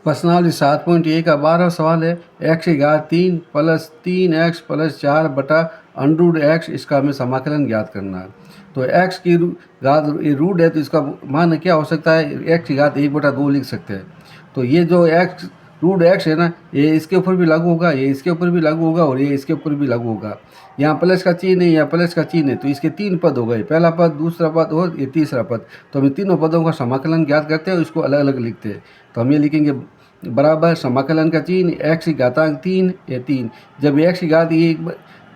प्रश्नावली 7.1 का 12 सवाल है x की घात 3 प्लस 3x प्लस 4 बटा अंडरूट x, इसका हमें समाकलन ज्ञात करना है। तो x की घात ये रूट है तो इसका मान क्या हो सकता है, x की घात 1/2 लिख सकते हैं। तो ये जो x रूट x है ना, ये इसके ऊपर भी लागू होगा, ये इसके ऊपर भी लागू होगा और ये इसके ऊपर भी लागू होगा। यहाँ प्लस का चिन्ह है, यहाँ प्लस का चिन्ह है, तो इसके 3 पद हो गए, पहला पद, दूसरा पद और ये तीसरा पद। तो हम तीनों पदों का समाकलन ज्ञात करते हैं, इसको अलग अलग लिखते हैं। तो हम ये लिखेंगे बराबर समाकलन का चिन्ह x की घातांक 3 ये 3। जब x की घात ये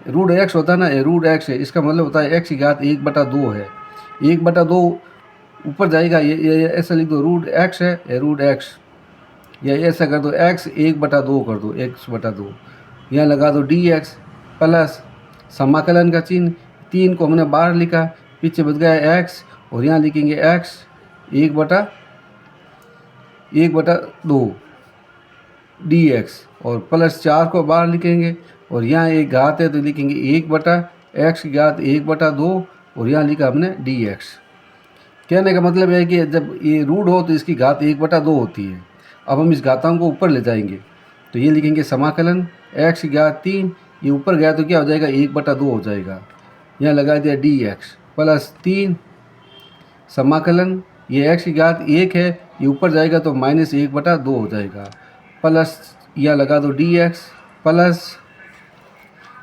रूट x होता है ना, ये रूट x है, इसका मतलब होता है x की घात 1/2 है। 1/2 ऊपर जाएगा, ये ऐसा लिख दो, रूट x है, ये रूट x, या ऐसा कर दो x 1/2 कर दो, x/2। यहाँ लगा दो dx प्लस समाकलन का चिन्ह 3 को हमने बाहर लिखा, पीछे बच गया x और यहाँ लिखेंगे x 1/2 dx और प्लस 4 को बाहर लिखेंगे और यहाँ एक घात है तो लिखेंगे 1/x की घात 1/2 और यहाँ लिखा हमने dx। कहने का मतलब है कि जब ये रूट हो तो इसकी घात 1/2 होती है। अब हम इस घातांक को ऊपर ले जाएंगे तो ये लिखेंगे समाकलन x की घात 3, ये ऊपर गया तो क्या हो जाएगा 1/2 हो जाएगा। यहाँ लगा दिया dx प्लस 3 समाकलन ये x की घात 1 है, ये ऊपर जाएगा तो -1/2 हो जाएगा, प्लस यह लगा दो dx प्लस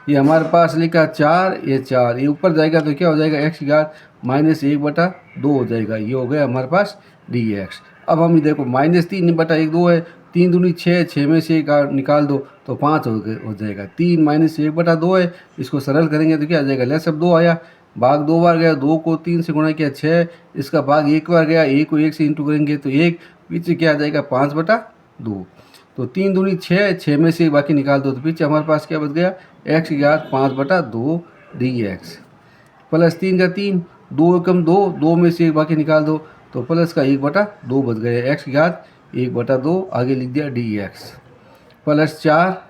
ये हमारे पास लिखा 4, ये 4, ये ऊपर जाएगा तो क्या हो जाएगा x की घात -1/2 हो जाएगा। ये हो गया हमारे पास dx। अब हम देखो -3/2 है, 3 दूनी 6, 6 में से निकाल दो तो 5 हो जाएगा। 3 -1/2 है, इसको सरल करेंगे तो क्या आ जाएगा, लसब 2 आया, भाग 2 बार गया, 2 को 3 से गुणा किया 6, इसका भाग 1 बार गया, 1 को 1 से इंटू करेंगे तो 1, पीछे क्या आ जाएगा 5/2। तो 3 दूनी 6, 6 में से बाकी निकाल दो तो पीछे हमारे पास क्या बच गया x की घात 5/2 dx प्लस 3 का 3, 2 एकम 2, 2 में से बाकी निकाल दो तो प्लस का 1/2 बच गया, x की घात 1/2 आगे लिख दिया dx प्लस 4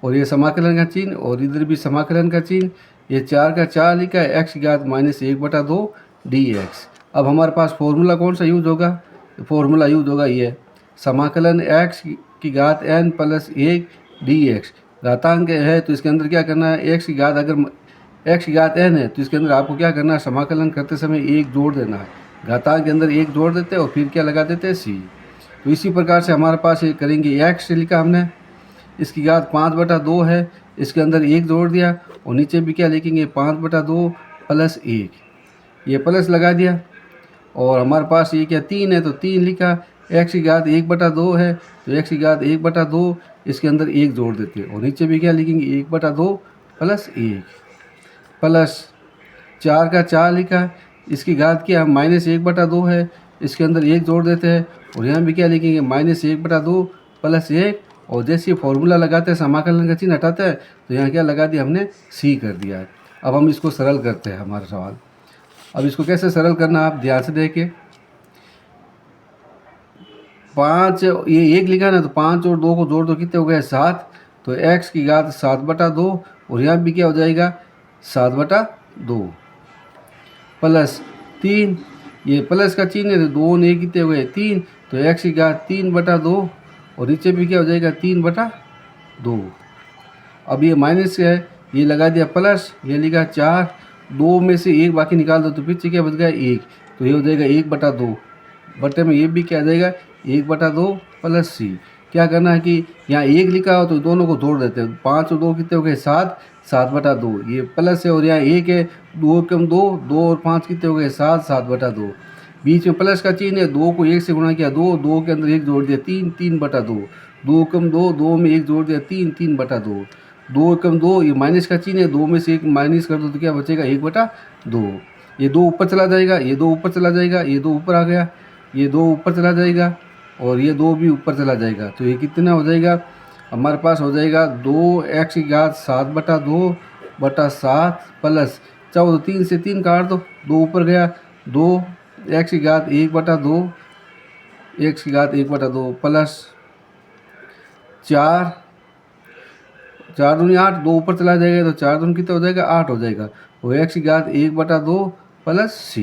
और ये समाकलन का चिन्ह और इधर भी समाकलन का चिन्ह, ये 4 का 4 लिखा है, x की घात -1/2 dx। अब हमारे पास फॉर्मूला कौन सा यूज होगा, फॉर्मूला यूज होगा ये समाकलन x की घात n प्लस 1 dx। घातांक है तो इसके अंदर क्या करना है, x की घात अगर x की घात n है तो इसके अंदर आपको क्या करना है, समाकलन करते समय 1 जोड़ देना है। घातांक के अंदर 1 जोड़ देते हैं और फिर क्या लगा देते हैं c। तो इसी प्रकार से हमारे पास ये करेंगे, x लिखा हमने, इसकी घात 5/2 है, इसके अंदर 1 जोड़ दिया और नीचे भी क्या लिखेंगे 5/2 प्लस 1, ये प्लस लगा दिया और हमारे पास ये क्या 3 है तो 3 लिखा, x की घात 1/2 है तो x की घात 1/2, इसके अंदर 1 जोड़ देते हैं और नीचे भी क्या लिखेंगे 1/2 प्लस 1 प्लस 4 का 4 लिखा, इसकी घात क्या -1/2 है, इसके अंदर 1 जोड़ देते हैं और यहाँ भी क्या लिखेंगे -1/2 प्लस 1 और जैसे फॉर्मूला लगाते हैं समाकलन का चिन्ह हटाते हैं तो यहाँ क्या लगा दिया हमने c कर दिया है। अब हम इसको सरल करते हैं हमारा सवाल। अब इसको कैसे सरल करना आप ध्यान से देखें, 5 ये 1 लिखा ना तो 5 और 2 को जोड़ दो कितने हो गए 7, तो x की घात 7/2 और यहाँ भी क्या हो जाएगा 7/2 प्लस 3, ये प्लस का चिन्ह है तो 2 ने कितने हो गए 3, तो x की घात 3/2 और नीचे भी क्या हो जाएगा 3/2। अब ये माइनस है, ये लगा दिया प्लस, ये लिखा 4, 2 में से 1 बाकी निकाल दो तो पीछे क्या बच गया 1, तो ये हो जाएगा 1/2 बटे में ये भी क्या आ जाएगा 1/2 प्लस c। क्या करना है कि यहाँ 1 लिखा हो तो दोनों को जोड़ देते हैं, 5 और 2 कितने हो गए 7, 7/2, ये प्लस है और यहाँ 1 है, 2 कम 2, 2 और 5 कितने हो गए 7, 7/2, बीच में प्लस का चिन्ह है, 2 को 1 से गुणा किया 2, 2 के अंदर 1 जोड़ दिया 3, 3/2, 2 कम 2, 2 में 1 जोड़ दिया 3, 3/2, 2 कम 2, ये माइनस का चिन्ह है, 2 में से 1 माइनस कर दो तो क्या बचेगा 1/2, ये 2 ऊपर चला जाएगा, ये 2 ऊपर चला जाएगा, ये 2 ऊपर आ गया, ये 2 ऊपर चला जाएगा और ये 2 भी ऊपर चला जाएगा, तो ये कितना हो जाएगा हमारे पास हो जाएगा 2x की घात 7/2 बटा 7 प्लस 14, 3 से 3 काट दो, 2 ऊपर गया, 2 x की घात 1/2, x की घात 1/2 प्लस 4, 4 दूनी 8, 2 ऊपर चला जाएगा तो 4 दूनी कितना हो जाएगा 8 हो जाएगा, और x की घात 1/2 प्लस c।